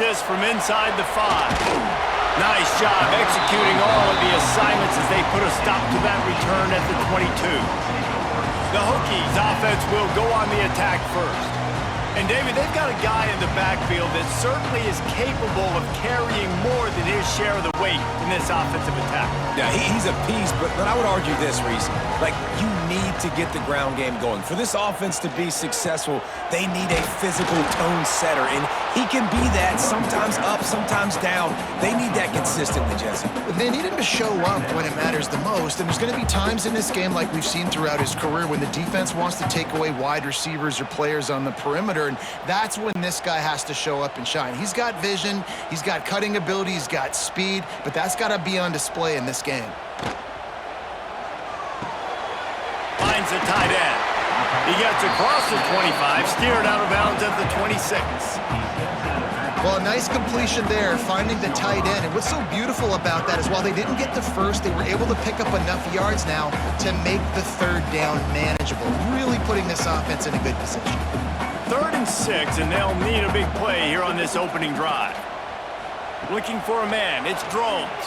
this from inside the 5. Nice job executing all of the assignments as they put a stop to that return at the 22. The Hokies offense will go on the attack first. And, David, they've got a guy in the backfield that certainly is capable of carrying more than his share of the weight in this offensive attack. Yeah, he's a piece, but I would argue this, Reese. Like, you need to get the ground game going. For this offense to be successful, they need a physical tone setter, and he can be that, sometimes up, sometimes down. They need that consistently, Jesse. They need him to show up when it matters the most, and there's going to be times in this game like we've seen throughout his career when the defense wants to take away wide receivers or players on the perimeter, and that's when this guy has to show up and shine. He's got vision, he's got cutting ability, he's got speed, but that's got to be on display in this game. Finds the tight end. He gets across the 25, steered out of bounds at the 26. Well, a nice completion there, finding the tight end. And what's so beautiful about that is while they didn't get the first, they were able to pick up enough yards now to make the third down manageable, really putting this offense in a good position. 3rd and 6, and they'll need a big play here on this opening drive. Looking for a man, it's Drones.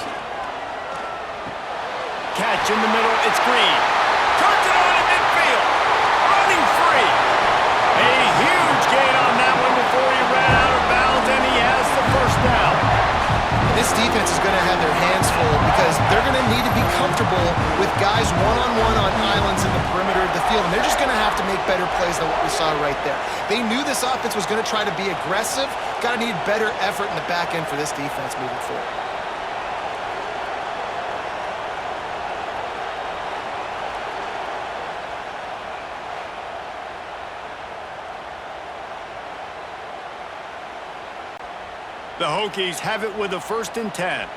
Catch in the middle, it's Green. Turns it on in midfield. Running free. A huge gain on that one before he ran out of bounds, and he has the first down. This defense is going to have their hands full because they're going to need to be comfortable with guys one-on-one on islands in the perimeter of the field, and they're just going to have to make better plays than what we saw right there. They knew this offense was going to try to be aggressive. Got to need better effort in the back end for this defense moving forward. The Hokies have it with a 1st and 10.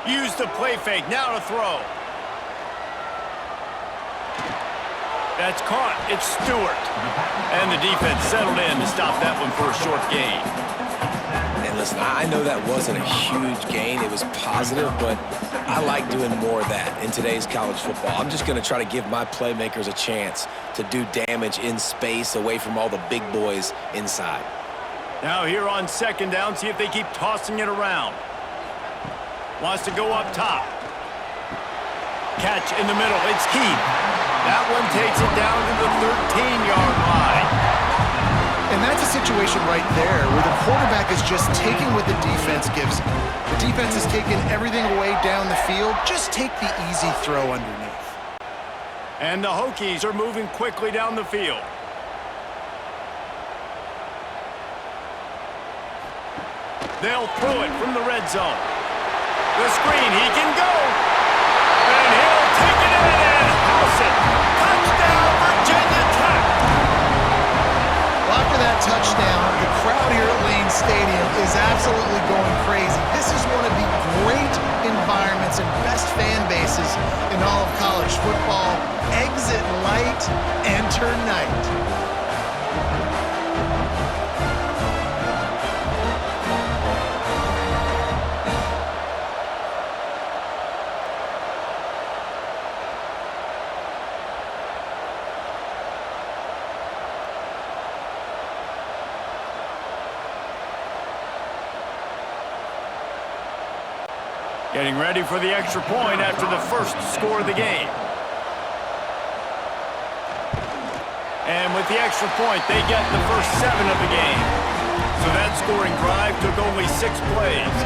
Use the play fake, now to throw. That's caught, it's Stewart. And the defense settled in to stop that one for a short gain. And listen, I know that wasn't a huge gain. It was positive, but I like doing more of that in today's college football. I'm just going to try to give my playmakers a chance to do damage in space away from all the big boys inside. Now here on 2nd down, see if they keep tossing it around. Wants to go up top. Catch in the middle, it's Keith. That one takes it down to the 13-yard line. And that's a situation right there where the quarterback is just taking what the defense gives him. The defense is taking everything away down the field. Just take the easy throw underneath. And the Hokies are moving quickly down the field. They'll throw it from the red zone. The screen, he can go. And he'll take it in and house it. Touchdown, Virginia Tech. After that touchdown, the crowd here at Lane Stadium is absolutely going crazy. This is one of the great environments and best fan bases in all of college football. Exit light, enter night. Getting ready for the extra point after the first score of the game. And with the extra point, they get the first 7 of the game. So that scoring drive took only 6 plays.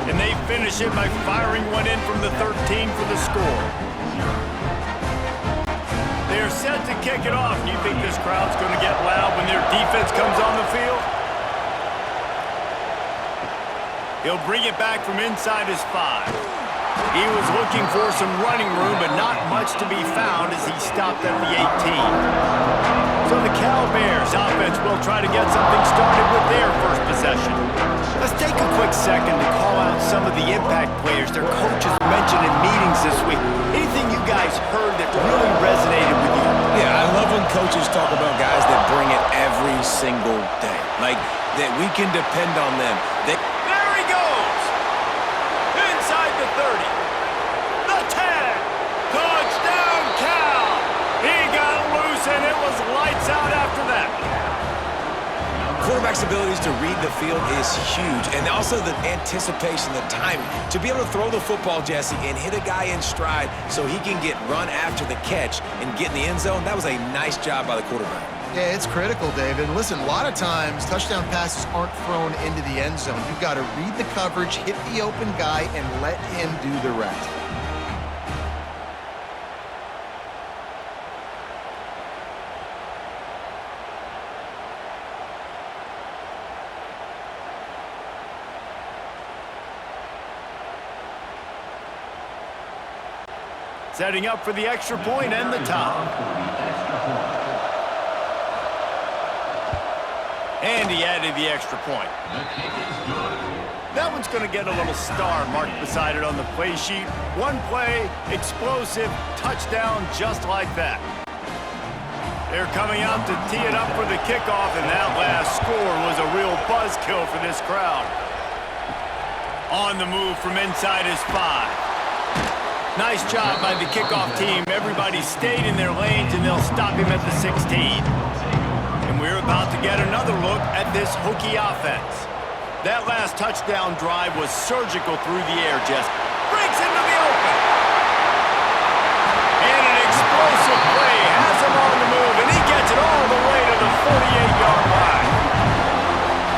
And they finish it by firing one in from the 13 for the score. They're set to kick it off. Do you think this crowd's going to get loud when their defense comes on the field? He'll bring it back from inside his 5. He was looking for some running room, but not much to be found as he stopped at the 18. So the Cal Bears offense will try to get something started with their first possession. Let's take a quick second to call out some of the impact players their coaches mentioned in meetings this week. Anything you guys heard that really resonated with you? Yeah, I love when coaches talk about guys that bring it every single day. Like, that we can depend on them. There he goes! Inside the 30. The 10. Touchdown, Cal! He got loose and it was quarterback's abilities to read the field is huge, and also the anticipation, the timing. To be able to throw the football, Jesse, and hit a guy in stride so he can get run after the catch and get in the end zone, that was a nice job by the quarterback. Yeah, it's critical, David. And listen, a lot of times touchdown passes aren't thrown into the end zone. You've got to read the coverage, hit the open guy, and let him do the rest. Setting up for the extra point and the top. And he added the extra point. That one's going to get a little star marked beside it on the play sheet. One play, explosive, touchdown just like that. They're coming out to tee it up for the kickoff, and that last score was a real buzzkill for this crowd. On the move from inside his 5. Nice job by the kickoff team. Everybody stayed in their lanes, and they'll stop him at the 16. And we're about to get another look at this Hokie offense. That last touchdown drive was surgical through the air, Jess. Breaks into the open. And an explosive play has him on the move, and he gets it all the way to the 48-yard line.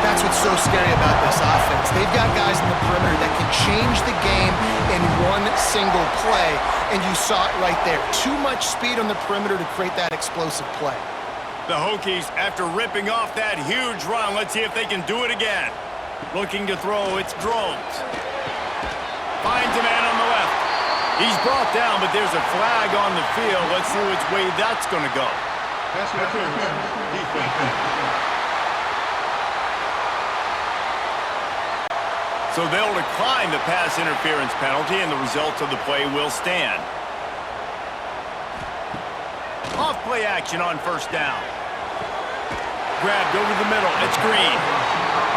That's what's so scary about this offense. They've got guys in the perimeter that can change the game in one single play, and you saw it right there. Too much speed on the perimeter to create that explosive play. The Hokies, after ripping off that huge run, let's see if they can do it again. Looking to throw, it's Drones. Finds a man on the left. He's brought down, but there's a flag on the field. Let's see which way that's going to go. Pass interference. Defense. So they'll decline the pass interference penalty, and the results of the play will stand. Off play action on first down. Grabbed over the middle. It's Green.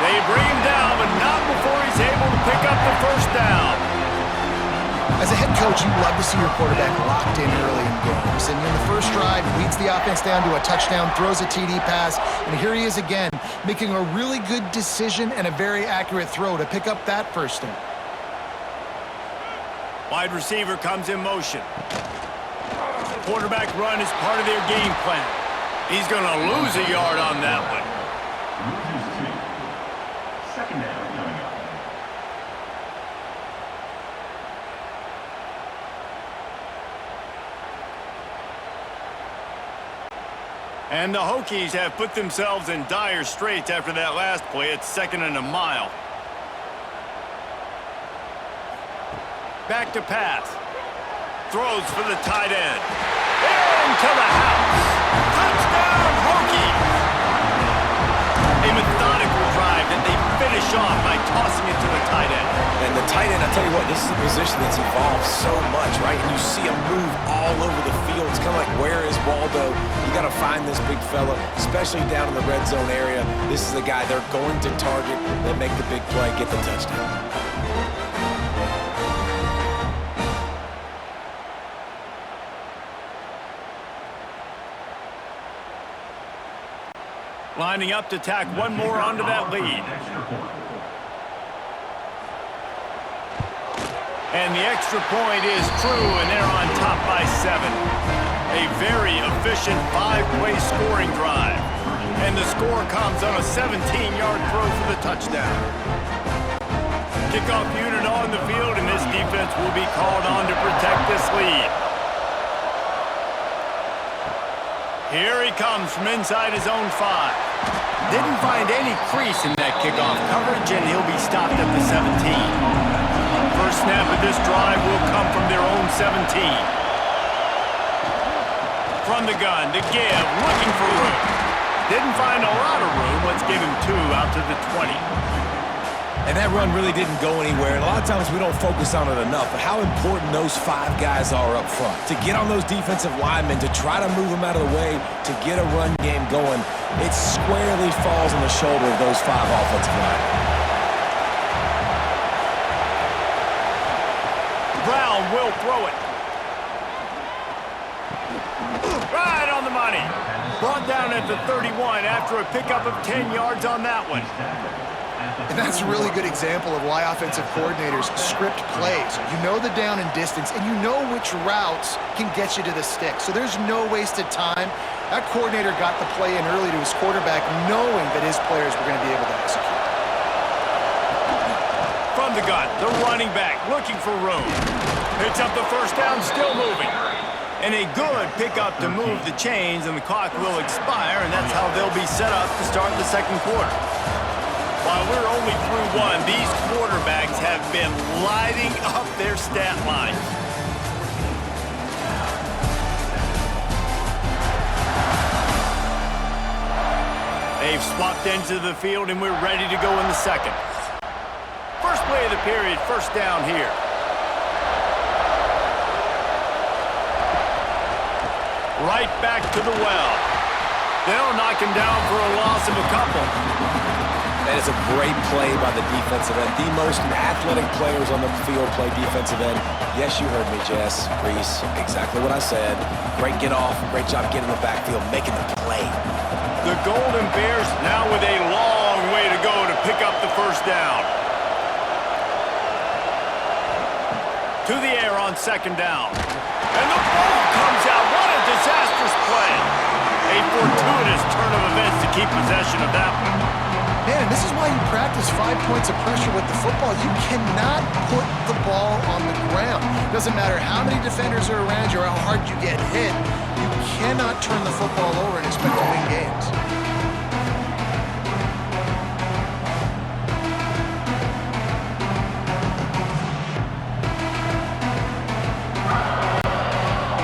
They bring him down, but not before he's able to pick up the first down. As a head coach, you love to see your quarterback locked in early in games. And in the first drive, he leads the offense down to a touchdown, throws a TD pass, and here he is again, making a really good decision and a very accurate throw to pick up that first down. Wide receiver comes in motion. Quarterback run is part of their game plan. He's going to lose a yard on that one. Second down coming up. And the Hokies have put themselves in dire straits after that last play. It's 2nd and a mile. Back to pass. Throws for the tight end. Into the house. Touchdown, Hokies! A methodical drive that they finish off by tossing it to the tight end. And the tight end, I tell you what, this is a position that's evolved so much, right? And you see him move all over the field. It's kind of like, where is Waldo? You got to find this big fella, especially down in the red zone area. This is the guy they're going to target. They make the big play, get the touchdown. Lining up to tack one more onto that lead. And the extra point is true, and they're on top by 7. A very efficient 5-play scoring drive. And the score comes on a 17-yard throw for the touchdown. Kickoff unit on the field, and this defense will be called on to protect this lead. Here he comes from inside his own 5. Didn't find any crease in that kickoff coverage, and he'll be stopped at the 17. First snap of this drive will come from their own 17. From the gun to give, looking for room. Didn't find a lot of room. Let's give him 2 out to the 20. And that run really didn't go anywhere. And a lot of times we don't focus on it enough, but how important those 5 guys are up front. To get on those defensive linemen, to try to move them out of the way, to get a run game going, it squarely falls on the shoulder of those 5 offensive linemen. Brown will throw it. Right on the money. Brought down at the 31 after a pickup of 10 yards on that one. And that's a really good example of why offensive coordinators script plays. You know the down and distance, and you know which routes can get you to the stick. So there's no wasted time. That coordinator got the play in early to his quarterback, knowing that his players were going to be able to execute. From the gun, the running back looking for room. Picks up the first down, still moving. And a good pickup to move the chains, and the clock will expire, and that's how they'll be set up to start the second quarter. While we're only through one, these quarterbacks have been lighting up their stat lines. They've swapped into the field, and we're ready to go in the second. First play of the period, first down here. Right back to the well. They'll knock him down for a loss of a couple. That is a great play by the defensive end. The most athletic players on the field play defensive end. Yes, you heard me, Jess, Reese. Exactly what I said. Great get off. Great job getting in the backfield, making the play. The Golden Bears now with a long way to go to pick up the first down. To the air on second down. And the ball comes out. What a disastrous play. A fortuitous turn of events to keep possession of that one. Man, this is why you practice 5 points of pressure with the football. You cannot put the ball on the ground. Doesn't matter how many defenders are around you or how hard you get hit. You cannot turn the football over and expect to win games.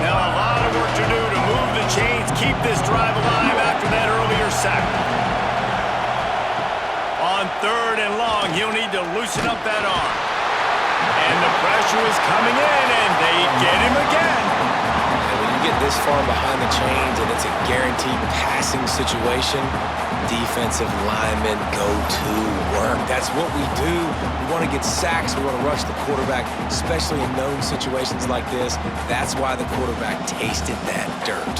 Now a lot of work to do to move the chains, keep this drive alive after that earlier sack. On third and long, he'll need to loosen up that arm. And the pressure is coming in, and they get him again. And when you get this far behind the chains and it's a guaranteed passing situation, defensive linemen go to work. That's what we do. We want to get sacks. We want to rush the quarterback, especially in known situations like this. That's why the quarterback tasted that dirt.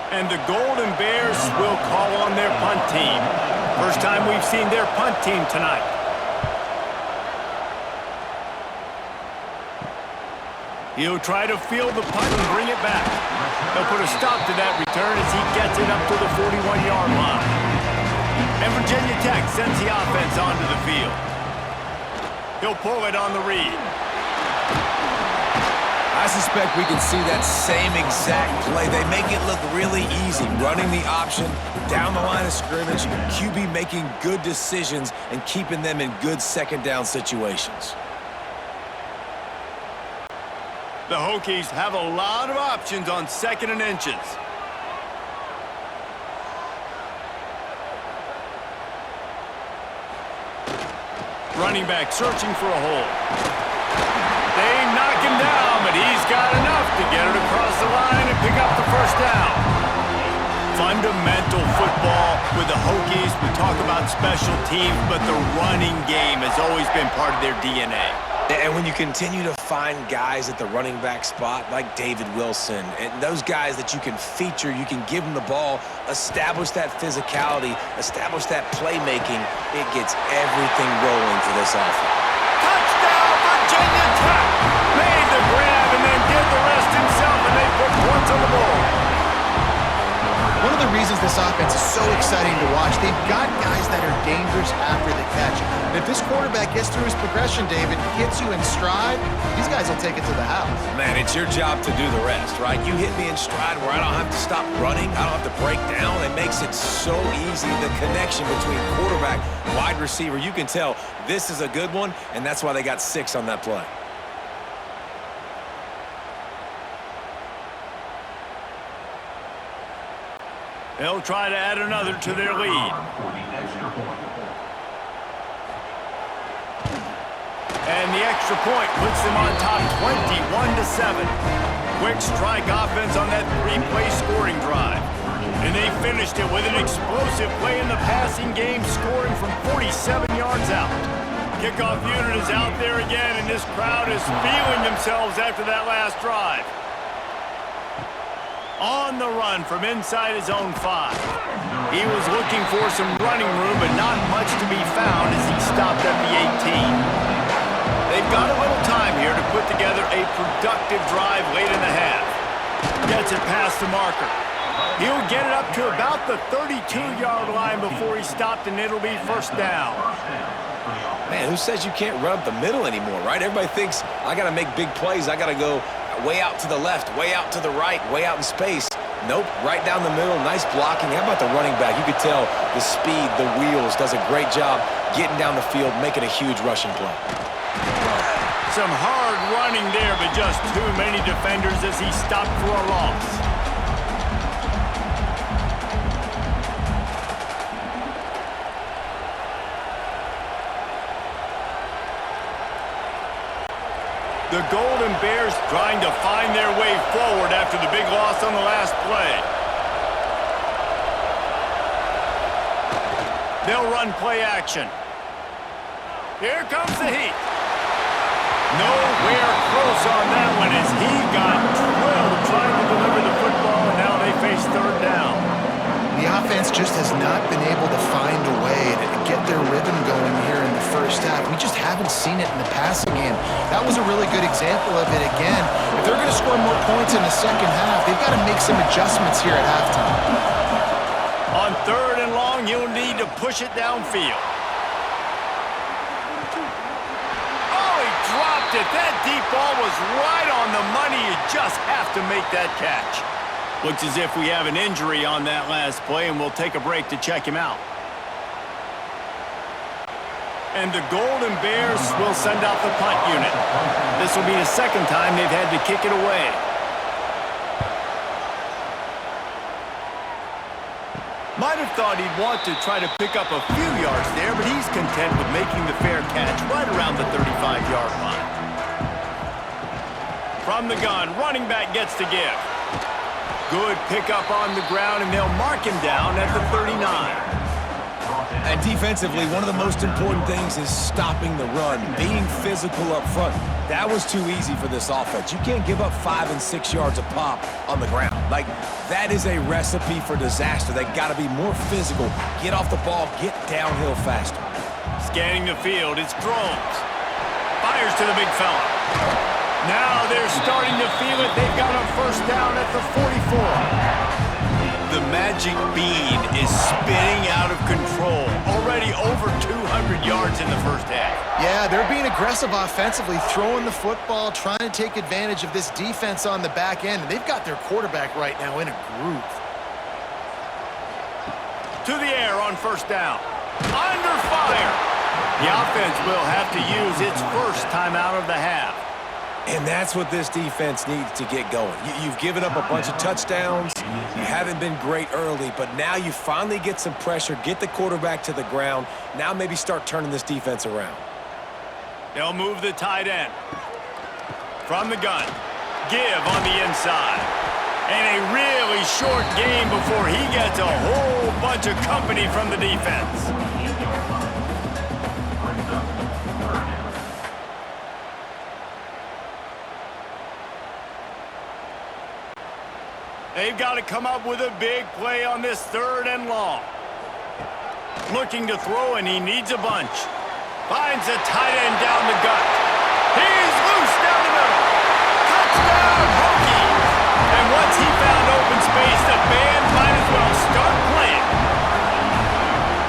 And the Golden Bears will call on their punt team. First time we've seen their punt team tonight. He'll try to field the punt and bring it back. They'll put a stop to that return as he gets it up to the 41-yard line. And Virginia Tech sends the offense onto the field. He'll pull it on the read. I suspect we can see that same exact play. They make it look really easy, running the option down the line of scrimmage, QB making good decisions and keeping them in good second down situations. The Hokies have a lot of options on second and inches. Running back searching for a hole. They knock him down, but he's got enough to get it across the line and pick up the first down. Fundamental football with the Hokies. We talk about special teams, but the running game has always been part of their DNA. And when you continue to find guys at the running back spot like David Wilson, and those guys that you can feature, you can give them the ball, establish that physicality, establish that playmaking, it gets everything rolling for this offense. Touchdown, Virginia Tech! Made the grab and then did the rest himself, and they put points on the board. One of the reasons this offense is so exciting to watch, they've got guys that are dangerous after the catch. And if this quarterback gets through his progression, David, gets you in stride, these guys will take it to the house. Man, it's your job to do the rest, right? You hit me in stride where I don't have to stop running, I don't have to break down. It makes it so easy, the connection between quarterback, wide receiver. You can tell this is a good one, and that's why they got 6 on that play. They'll try to add another to their lead. And the extra point puts them on top 21-7. Quick strike offense on that 3-play scoring drive. And they finished it with an explosive play in the passing game, scoring from 47 yards out. Kickoff unit is out there again, and this crowd is feeling themselves after that last drive. On the run from inside his own 5. He was looking for some running room, but not much to be found as he stopped at the 18. They've got a little time here to put together a productive drive late in the half. Gets it past the marker. He'll get it up to about the 32-yard line before he stopped, and it'll be first down. Man, who says you can't run up the middle anymore, right? Everybody thinks, I got to make big plays. I got to go way out to the left, way out to the right, way out in space. Nope, right down the middle, nice blocking. How about the running back? You could tell the speed, the wheels, does a great job getting down the field, making a huge rushing play. Some hard running there, but just too many defenders as he stopped for a loss. The Golden Bears trying to find their way forward after the big loss on the last play. They'll run play action. Here comes the heat. Nowhere close on that one as he got drilled trying to deliver the football, and now they face third down. The offense just has not been able to find a way to get their rhythm going here in the first half. We just haven't seen it in the passing game. That was a really good example of it again. If they're going to score more points in the second half, they've got to make some adjustments here at halftime. On third and long, you'll need to push it downfield. Oh, he dropped it. That deep ball was right on the money. You just have to make that catch. Looks as if we have an injury on that last play, and we'll take a break to check him out. And the Golden Bears will send out the punt unit. This will be the second time they've had to kick it away. Might have thought he'd want to try to pick up a few yards there, but he's content with making the fair catch right around the 35-yard line. From the gun, running back gets to give. Good pickup on the ground, and they'll mark him down at the 39. And defensively, one of the most important things is stopping the run, being physical up front. That was too easy for this offense. You can't give up 5 and 6 yards a pop on the ground. Like, that is a recipe for disaster. They got to be more physical, get off the ball, get downhill faster. Scanning the field, it's Drones. Fires to the big fella. Now they're starting to feel it. They've got a first down at the 44. The magic bean is spinning out of control. Already over 200 yards in the first half. Yeah, they're being aggressive offensively, throwing the football, trying to take advantage of this defense on the back end. And they've got their quarterback right now in a groove. To the air on first down. Under fire. The offense will have to use its first timeout of the half. And that's what this defense needs to get going. You've given up a bunch of touchdowns. You haven't been great early, but now you finally get some pressure, get the quarterback to the ground. Now maybe start turning this defense around. They'll move the tight end. From the gun. Give on the inside. And a really short game before he gets a whole bunch of company from the defense. They've got to come up with a big play on this third and long. Looking to throw, and he needs a bunch. Finds a tight end down the gut. He's loose down the middle. Touchdown, Hokies! And once he found open space, the band might as well start playing.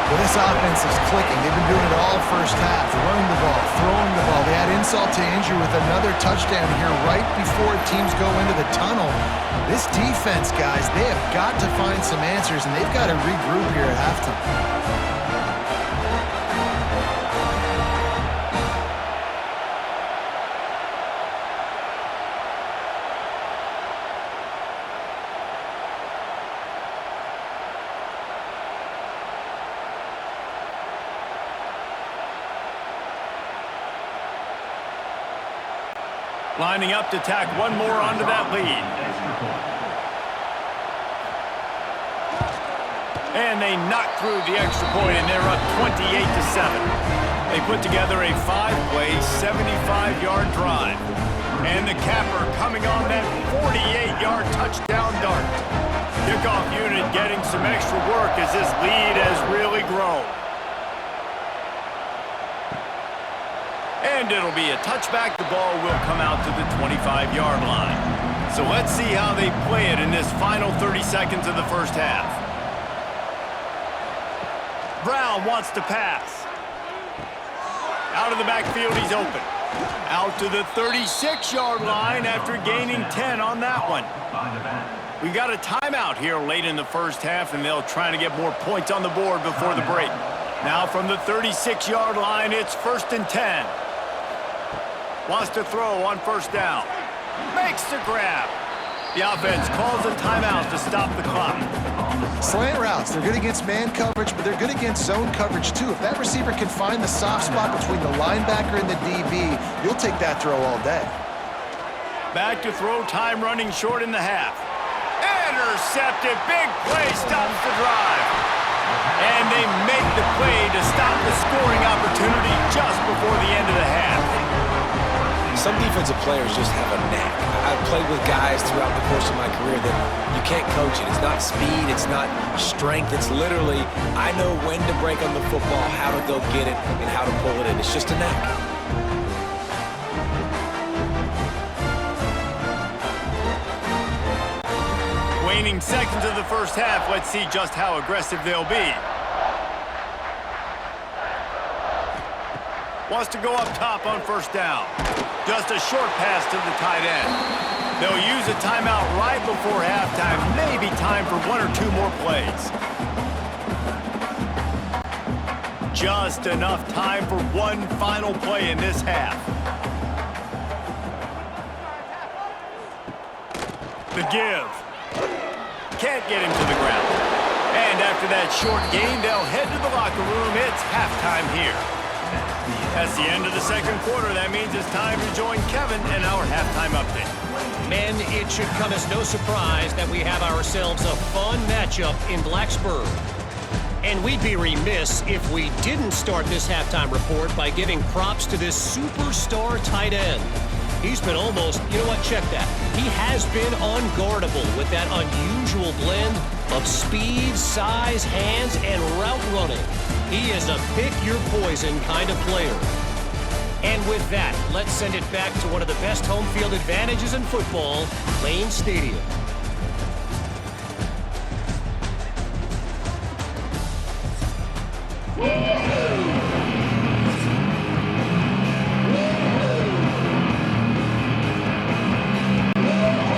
Well, this offense is clicking. They've been doing it all first half, running the ball, throwing the ball. They had insult to injury with another touchdown here right before teams go into the tunnel. This defense, guys, they have got to find some answers, and they've got to regroup here at halftime. Lining up to tack one more onto that lead. And they knock through the extra point, and they're up 28-7. They put together a 5-play, 75-yard drive. And the capper coming on that 48-yard touchdown dart. some extra work as this lead has really grown. And it'll be a touchback. The ball will come out to the 25-yard line. So let's see how they play it in this final 30 seconds of the first half. Brown wants to pass. Out of the backfield, he's open. Out to the 36-yard line after gaining 10 on that one. We got a timeout here late in the first half, and they'll try to get more points on the board before the break. Now from the 36-yard line, it's 1st and 10. Wants to throw on first down. Makes the grab. The offense calls a timeout to stop the clock. Slant routes, they're good against man coverage, but they're good against zone coverage too. If that receiver can find the soft spot between the linebacker and the DB, you'll take that throw all day. Back to throw, time running short in the half. Intercepted, big play, stops the drive. And they make the play to stop the scoring opportunity just before the end of the half. Some defensive players just have a knack. I've played with guys throughout the course of my career that you can't coach it. It's not speed, it's not strength. It's literally, I know when to break on the football, how to go get it, and how to pull it in. It's just a knack. Waning seconds of the first half, let's see just how aggressive they'll be. Wants to go up top on first down. Just a short pass to the tight end. They'll use a timeout right before halftime. Maybe time for 1 or 2 more plays. Just enough time for one final play in this half. The give. Can't get him to the ground. And after that short gain, they'll head to the locker room. It's halftime here. That's the end of the second quarter. That means it's time to join Kevin in our halftime update. Men, it should come as no surprise that we have ourselves a fun matchup in Blacksburg. And we'd be remiss if we didn't start this halftime report by giving props to this superstar tight end. He's been almost, you know what, check that. He has been unguardable with that unusual blend of speed, size, hands, and route running. He is a pick-your-poison kind of player. And with that, let's send it back to one of the best home field advantages in football, Lane Stadium.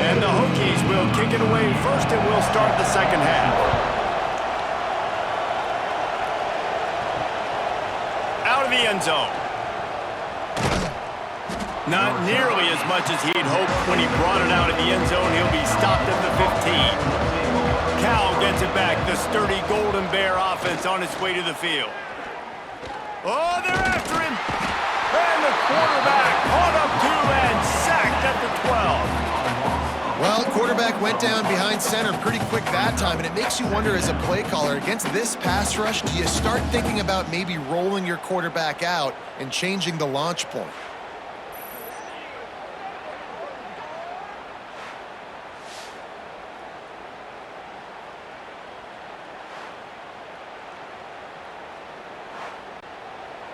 And the Hokies will kick it away first, and we'll start the second half. Out of the end zone. Not nearly as much as he'd hoped when he brought it out of the end zone. He'll be stopped at the 15. Cal gets it back. The sturdy Golden Bear offense on its way to the field. Oh, they're after him. And the quarterback caught up to and sacked at the 12. Well, quarterback went down behind center pretty quick that time, and it makes you wonder as a play caller, against this pass rush, do you start thinking about maybe rolling your quarterback out and changing the launch point?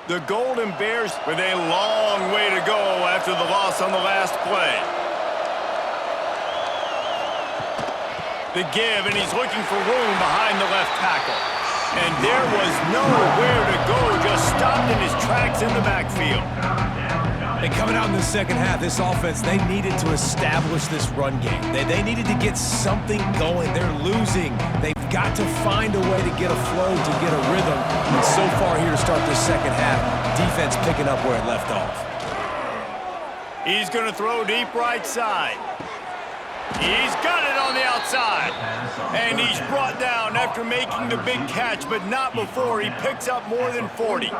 The Golden Bears with a long way to go after the loss on the last play. The give, and he's looking for room behind the left tackle. And there was nowhere to go, just stopped in his tracks in the backfield. And coming out in the second half, this offense, they needed to establish this run game. They needed to get something going. They're losing. They've got to find a way to get a flow, to get a rhythm. And so far here to start this second half, defense picking up where it left off. He's going to throw deep right side. He's got it on the outside. And he's brought down after making the big catch, but not before he picks up more than 40.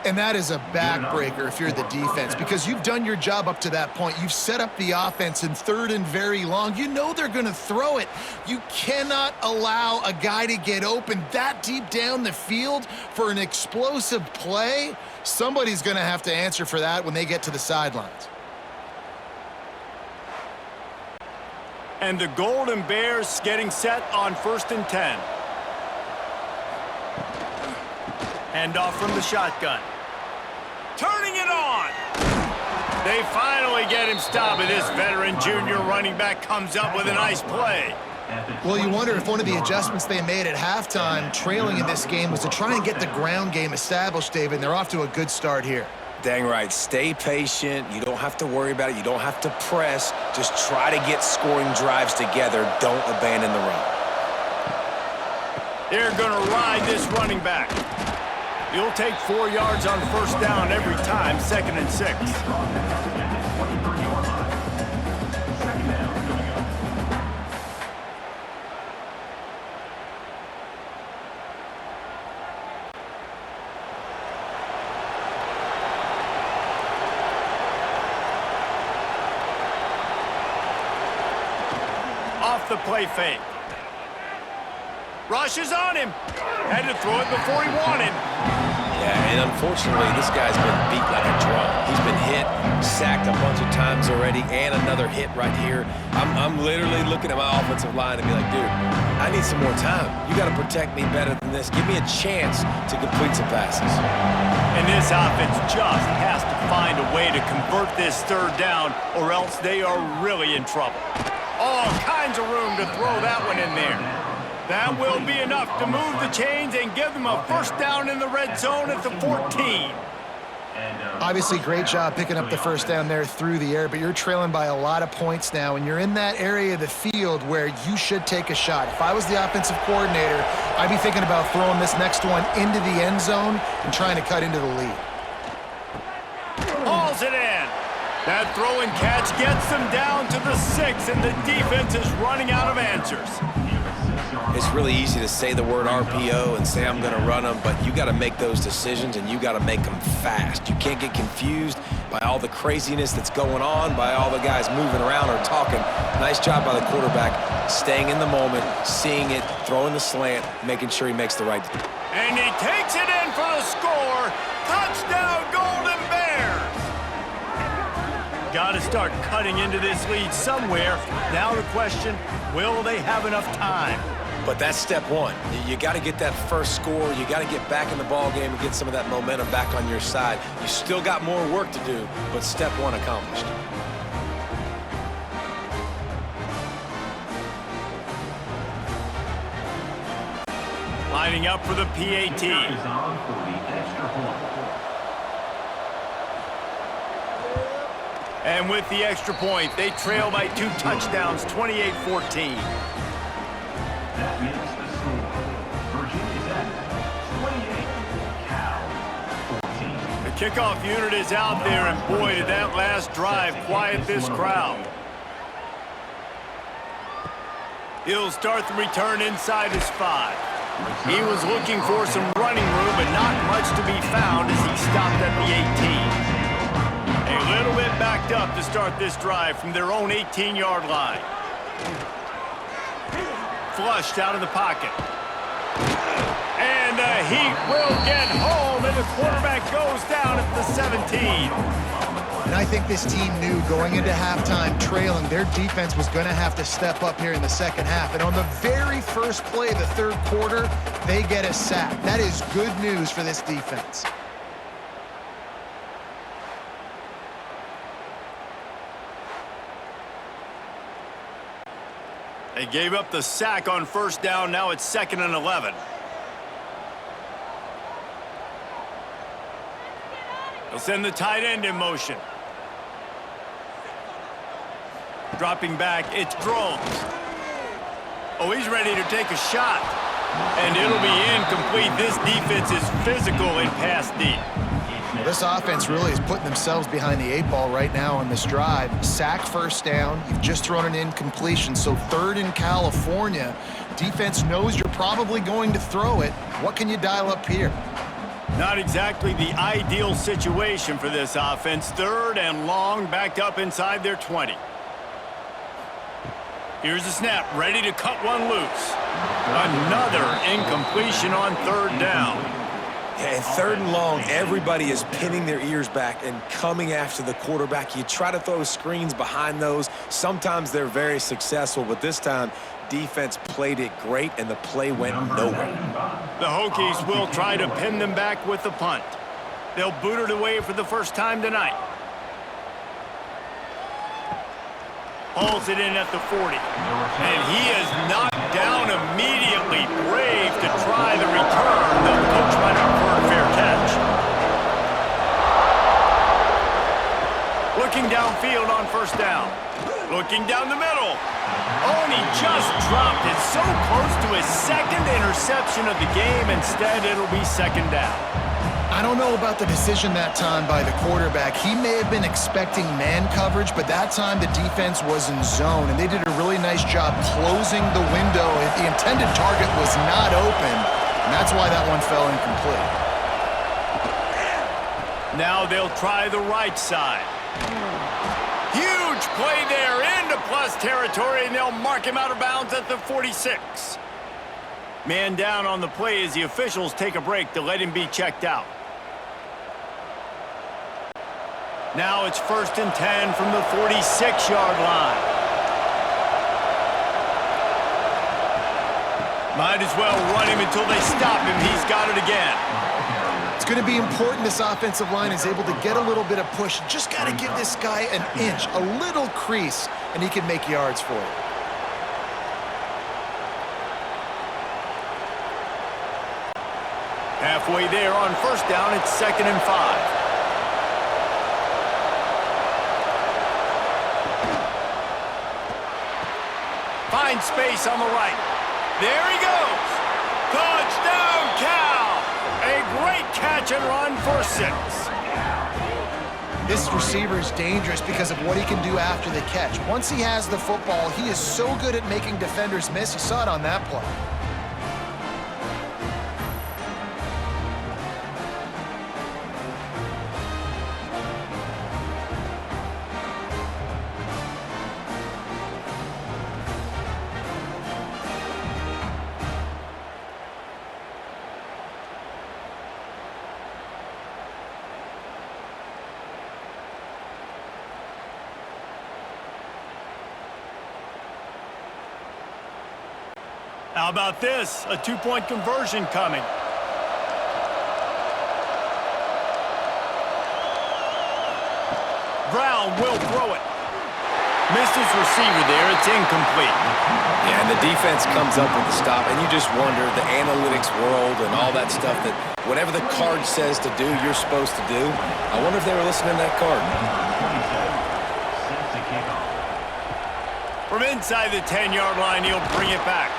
And that is a backbreaker if you're the defense, because you've done your job up to that point. You've set up the offense in 3rd and very long. You know they're going to throw it. You cannot allow a guy to get open that deep down the field for an explosive play. Somebody's going to have to answer for that when they get to the sidelines. And the Golden Bears getting set on 1st and 10. Handoff from the shotgun. Turning it on. They finally get him stopped, and this veteran junior running back comes up with a nice play. Well, you wonder if one of the adjustments they made at halftime, trailing in this game, was to try and get the ground game established, David, and they're off to a good start here. Dang right. Stay patient. You don't have to worry about it. You don't have to press. Just try to get scoring drives together. Don't abandon the run. They're going to ride this running back. You'll take 4 yards on 1st down every time, 2nd and 6. Off the play fake. Rush is on him. Had to throw it before he wanted. Yeah, and unfortunately, this guy's been beat like a drum. He's been hit, sacked a bunch of times already, and another hit right here. I'm literally looking at my offensive line and be like, dude, I need some more time. You got to protect me better than this. Give me a chance to complete some passes. And this offense just has to find a way to convert this 3rd down, or else they are really in trouble. All kinds of room to throw that one in there. That will be enough to move the chains and give them a 1st down in the red zone at the 14. Obviously, great job picking up the 1st down there through the air, but you're trailing by a lot of points now, and you're in that area of the field where you should take a shot. If I was the offensive coordinator, I'd be thinking about throwing this next one into the end zone and trying to cut into the lead. Hauls it in. That throw and catch gets them down to the 6, and the defense is running out of answers. It's really easy to say the word RPO and say I'm going to run them, but you got to make those decisions, and you got to make them fast. You can't get confused by all the craziness that's going on, by all the guys moving around or talking. Nice job by the quarterback, staying in the moment, seeing it, throwing the slant, making sure he makes the right decision. And he takes it in for the score. Touchdown, Golden Bears! Got to start cutting into this lead somewhere. Now the question, will they have enough time? But that's step one. You got to get that first score. You got to get back in the ball game and get some of that momentum back on your side. You still got more work to do, but step one accomplished. Lining up for the PAT. Is on for the extra point. And with the extra point, they trail by 2 touchdowns, 28-14. That makes the score. Virginia Tech 28, Cal 14. The kickoff unit is out there, and boy, did that last drive quiet this crowd. He'll start the return inside his 5. He was looking for some running room, but not much to be found as he stopped at the 18. A little bit backed up to start this drive from their own 18-yard line. Flushed out of the pocket. And the Heat will get home, and the quarterback goes down at the 17. And I think this team knew going into halftime trailing, their defense was going to have to step up here in the 2nd half. And on the very first play of the 3rd quarter, they get a sack. That is good news for this defense. They gave up the sack on 1st down. Now it's 2nd and 11. They'll send the tight end in motion. Dropping back, it's Drones. Oh, he's ready to take a shot. And it'll be incomplete. This defense is physical in pass deep. This offense really is putting themselves behind the 8 ball right now on this drive. Sack 1st down. You've just thrown an incompletion. So 3rd in California. Defense knows you're probably going to throw it. What can you dial up here? Not exactly the ideal situation for this offense. 3rd and long, backed up inside their 20. Here's the snap, ready to cut one loose. Another incompletion on 3rd down. And third and long, everybody is pinning their ears back and coming after the quarterback. You try to throw screens behind those. Sometimes they're very successful, but this time, defense played it great, and the play went nowhere. The Hokies will try to pin them back with the punt. They'll boot it away for the first time tonight. Hauls it in at the 40. And he is knocked down immediately. Brave to try the return. The coach might opt for a fair catch. Looking downfield on first down. Looking down the middle. Oh, and he just dropped it so close to his second interception of the game. Instead, it'll be second down. I don't know about the decision that time by the quarterback. He may have been expecting man coverage, but that time the defense was in zone, and they did a really nice job closing the window. The intended target was not open, and that's why that one fell incomplete. Now they'll try the right side. Huge play there into plus territory, and they'll mark him out of bounds at the 46. Man down on the play as the officials take a break to let him be checked out. Now it's 1st and 10 from the 46-yard line. Might as well run him until they stop him. He's got it again. It's going to be important this offensive line is able to get a little bit of push. Just got to give this guy an inch, a little crease, and he can make yards for it. Halfway there on first down, it's 2nd and 5. Finds space on the right. There he goes. Touchdown, Cal. A great catch and run for 6. This receiver is dangerous because of what he can do after the catch. Once he has the football, he is so good at making defenders miss. You saw it on that play. How about this? A 2-point conversion coming. Brown will throw it. Missed his receiver there. It's incomplete. Yeah, and the defense comes up with the stop, and you just wonder, the analytics world and all that stuff, that whatever the card says to do, you're supposed to do. I wonder if they were listening to that card. From inside the 10-yard line, he'll bring it back.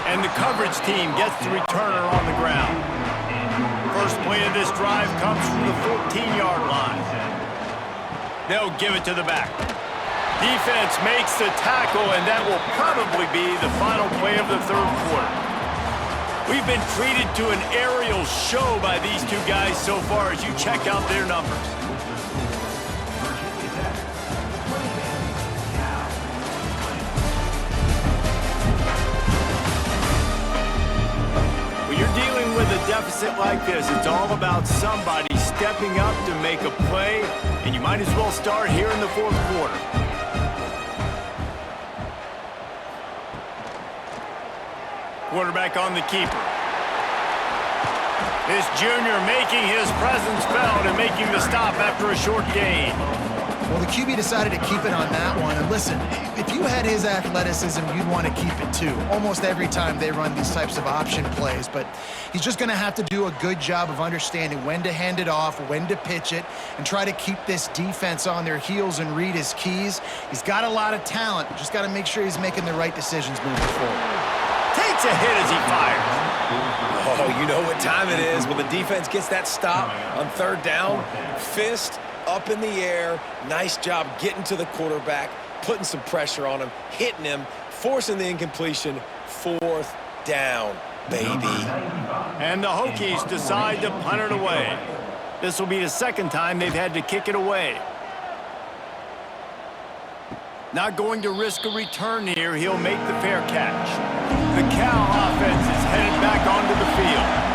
And the coverage team gets the returner on the ground. First play of this drive comes from the 14-yard line. They'll give it to the back. Defense makes the tackle, and that will probably be the final play of the third quarter. We've been treated to an aerial show by these two guys so far as you check out their numbers. Dealing with a deficit like this, it's all about somebody stepping up to make a play, and you might as well start here in the fourth quarter. Quarterback on the keeper. This junior making his presence felt and making the stop after a short gain. Well, the QB decided to keep it on that one. And listen, if you had his athleticism, you'd want to keep it too. Almost every time they run these types of option plays. But he's just going to have to do a good job of understanding when to hand it off, when to pitch it, and try to keep this defense on their heels and read his keys. He's got a lot of talent. Just got to make sure he's making the right decisions moving forward. Takes a hit as he fires. Oh, you know what time it is when the defense gets that stop on third down. Fist up in the air. Nice job getting to the quarterback, putting some pressure on him, hitting him, forcing the incompletion. Fourth down, baby. And the Hokies decide to punt it away. This will be the second time they've had to kick it away. Not going to risk a return here. He'll make the fair catch. The Cal offense is headed back onto the field.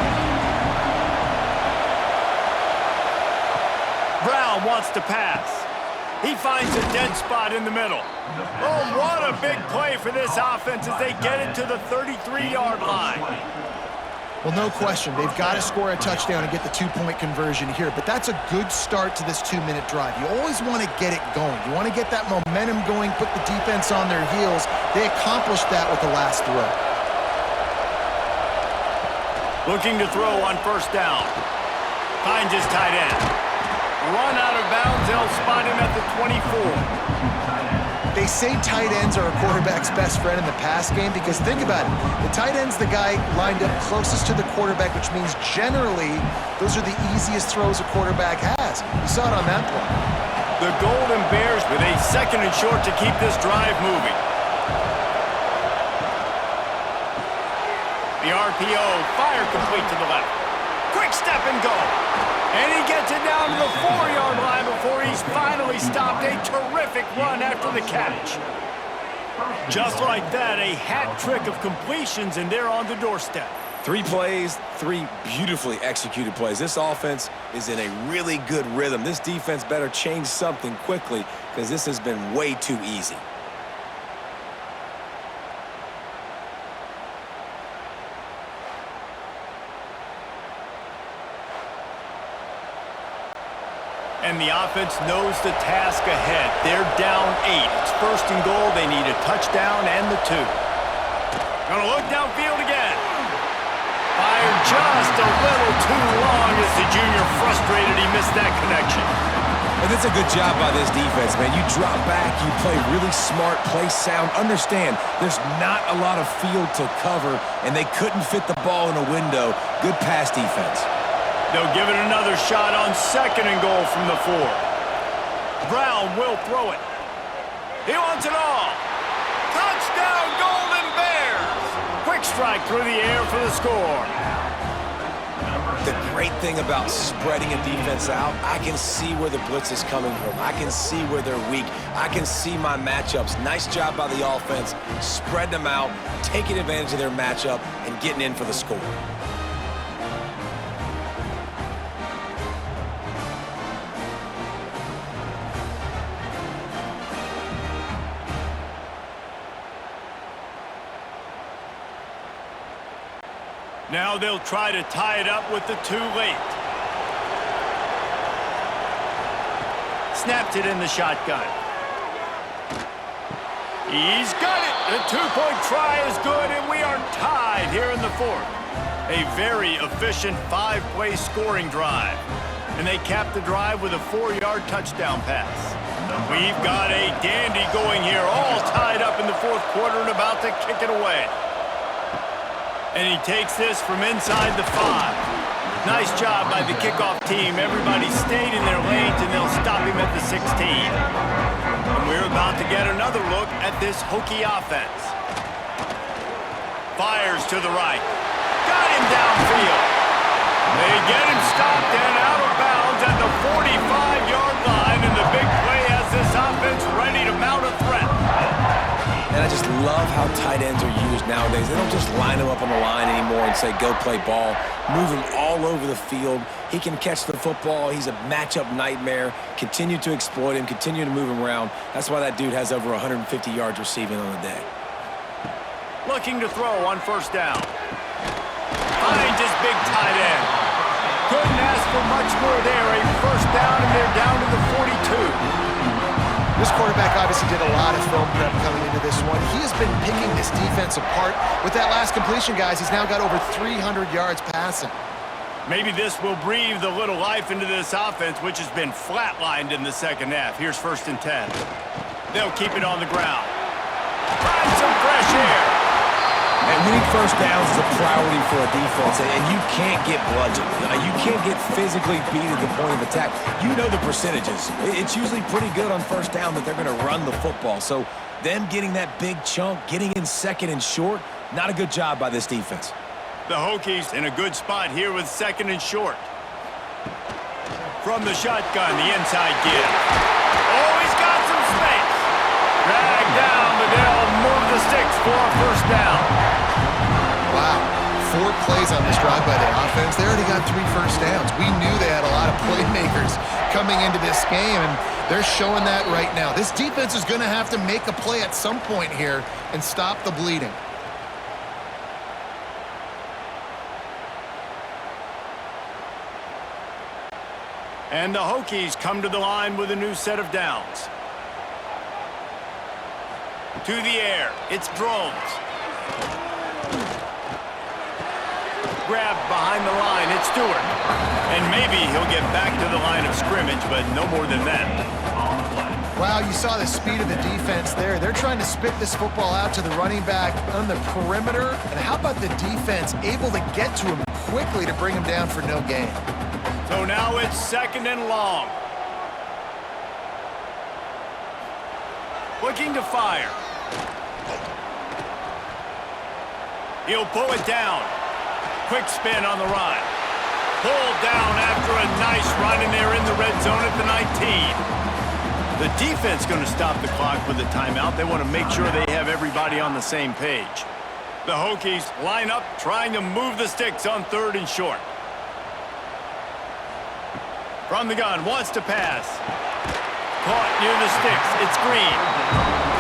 Brown wants to pass. He finds a dead spot in the middle. Oh, what a big play for this offense as they get it to the 33-yard line. Well, no question. They've got to score a touchdown and get the two-point conversion here, but that's a good start to this two-minute drive. You always want to get it going. You want to get that momentum going, put the defense on their heels. They accomplished that with the last throw. Looking to throw on first down. Finds his tight end. Run out of bounds. They'll spot him at the 24. They say tight ends are a quarterback's best friend in the pass game because think about it. The tight end's the guy lined up closest to the quarterback, which means generally those are the easiest throws a quarterback has. You saw it on that play. The Golden Bears with a second and short to keep this drive moving. The RPO, fire complete to the left. Quick step and go. And he gets it down to the 4-yard line before he's finally stopped. A terrific run after the catch. Just like that, a hat trick of completions, and they're on the doorstep. 3 plays, 3 beautifully executed plays. This offense is in a really good rhythm. This defense better change something quickly because this has been way too easy. And the offense knows the task ahead. They're down 8. It's first and goal. They need a touchdown and the 2. Gonna look downfield again. Fired just a little too long as the junior frustrated. He missed that connection. And that's a good job by this defense, man. You drop back, you play really smart, play sound. Understand, there's not a lot of field to cover, and they couldn't fit the ball in a window. Good pass defense. They'll give it another shot on second and goal from the 4. Brown will throw it. He wants it all. Touchdown, Golden Bears! Quick strike through the air for the score. The great thing about spreading a defense out, I can see where the blitz is coming from. I can see where they're weak. I can see my matchups. Nice job by the offense. Spread them out, taking advantage of their matchup, and getting in for the score. Now they'll try to tie it up with the 2 late. Snapped it in the shotgun. He's got it. The 2-point try is good, and we are tied here in the 4th. A very efficient 5-play scoring drive. And they cap the drive with a 4-yard touchdown pass. We've got a dandy going here, all tied up in the 4th quarter and about to kick it away. And he takes this from inside the 5. Nice job by the kickoff team. Everybody stayed in their lanes, and they'll stop him at the 16. And we're about to get another look at this Hokie offense. Fires to the right. Got him downfield. They get him stopped and out of bounds at the 45-yard line, and the big play has this offense ready to mount a threat. And I just love how tight ends are used nowadays. They don't just line him up on the line anymore and say, go play ball. Move him all over the field. He can catch the football. He's a matchup nightmare. Continue to exploit him. Continue to move him around. That's why that dude has over 150 yards receiving on the day. Looking to throw on first down. Finds his big tight end. Couldn't ask for much more there. A first down, and they're down to the 42. This quarterback obviously did a lot of film prep coming into this one. He has been picking this defense apart. With that last completion, guys, he's now got over 300 yards passing. Maybe this will breathe a little life into this offense, which has been flatlined in the second half. Here's 1st and 10. They'll keep it on the ground. Find some fresh air. And winning first downs is a priority for a defense, and you can't get bludgeoned. You can't get physically beat at the point of attack. You know the percentages. It's usually pretty good on first down that they're going to run the football. So them getting that big chunk, getting in second and short, not a good job by this defense. The Hokies in a good spot here with second and short. From the shotgun, the inside give. Oh, he's got some space. Drag down, but they'll move the sticks for a first down. Wow. 4 plays on this drive by the offense. They already got 3 first downs. We knew they had a lot of playmakers coming into this game, and they're showing that right now. This defense is going to have to make a play at some point here and stop the bleeding. And the Hokies come to the line with a new set of downs. To the air, it's Drones. Grabbed behind the line, it's Stewart. And maybe he'll get back to the line of scrimmage, but no more than that. Wow, you saw the speed of the defense there. They're trying to spit this football out to the running back on the perimeter. And how about the defense able to get to him quickly to bring him down for no gain? So now it's 2nd and long. Looking to fire. He'll pull it down. Quick spin on the run. Pulled down after a nice run, and they're in the red zone at the 19. The defense going to stop the clock with a timeout. They want to make sure they have everybody on the same page. The Hokies line up, trying to move the sticks on 3rd and short. From the gun, wants to pass. Caught near the sticks. It's Green.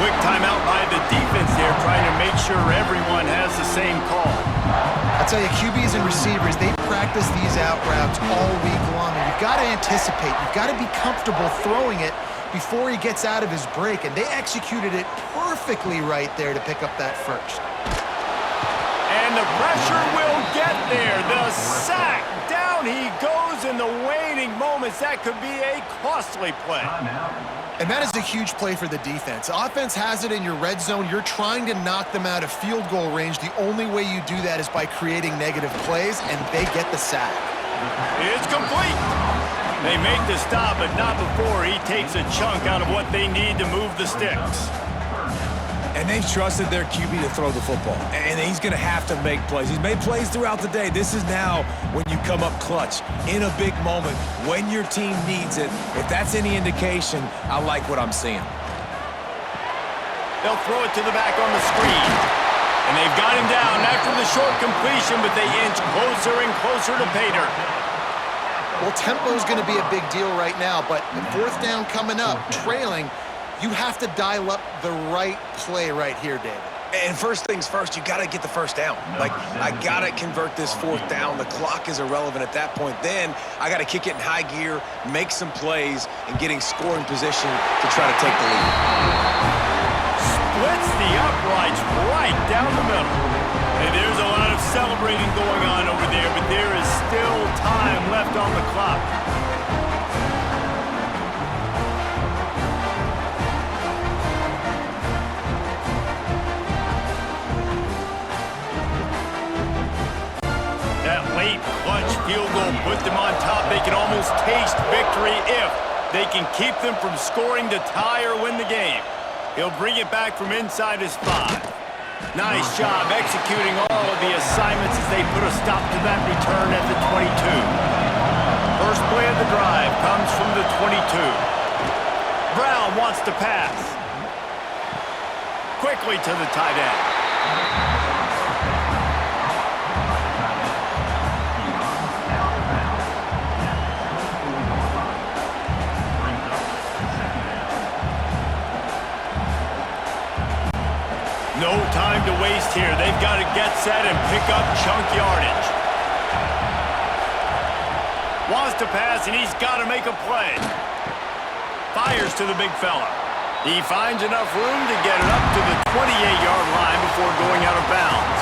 Quick timeout by the defense here, trying to make sure everyone has the same call. I'll tell you, QBs and receivers, they practice these out routes all week long, and you've got to anticipate. You've got to be comfortable throwing it before he gets out of his break, and they executed it perfectly right there to pick up that first. And the pressure will get there. The sack. Down he goes in the waning moments. That could be a costly play. And that is a huge play for the defense. Offense has it in your red zone. You're trying to knock them out of field goal range. The only way you do that is by creating negative plays, and they get the sack. It's complete. They make the stop, but not before he takes a chunk out of what they need to move the sticks. And they've trusted their QB to throw the football. And he's going to have to make plays. He's made plays throughout the day. This is now when you come up clutch in a big moment when your team needs it. If that's any indication, I like what I'm seeing. They'll throw it to the back on the screen. And they've got him down after the short completion, but they inch closer and closer to pay dirt. Well, tempo's going to be a big deal right now, but the 4th down coming up, trailing, you have to dial up the right play right here, David. And first things first, you got to get the first down. Like, I got to convert this 4th down. The clock is irrelevant at that point. Then I got to kick it in high gear, make some plays, and get in scoring position to try to take the lead. Splits the uprights right down the middle. And there's a lot of celebrating going on over there, but there is still time left on the clock. That late clutch field goal put them on top. They can almost taste victory if they can keep them from scoring to tie or win the game. He'll bring it back from inside his 5. Nice job executing all of the assignments as they put a stop to that return at the 22. First play of the drive comes from the 22. Brown wants to pass. Quickly to the tight end. No time to waste here. They've got to get set and pick up chunk yardage. Wants to pass, and he's got to make a play. Fires to the big fella. He finds enough room to get it up to the 28-yard line before going out of bounds.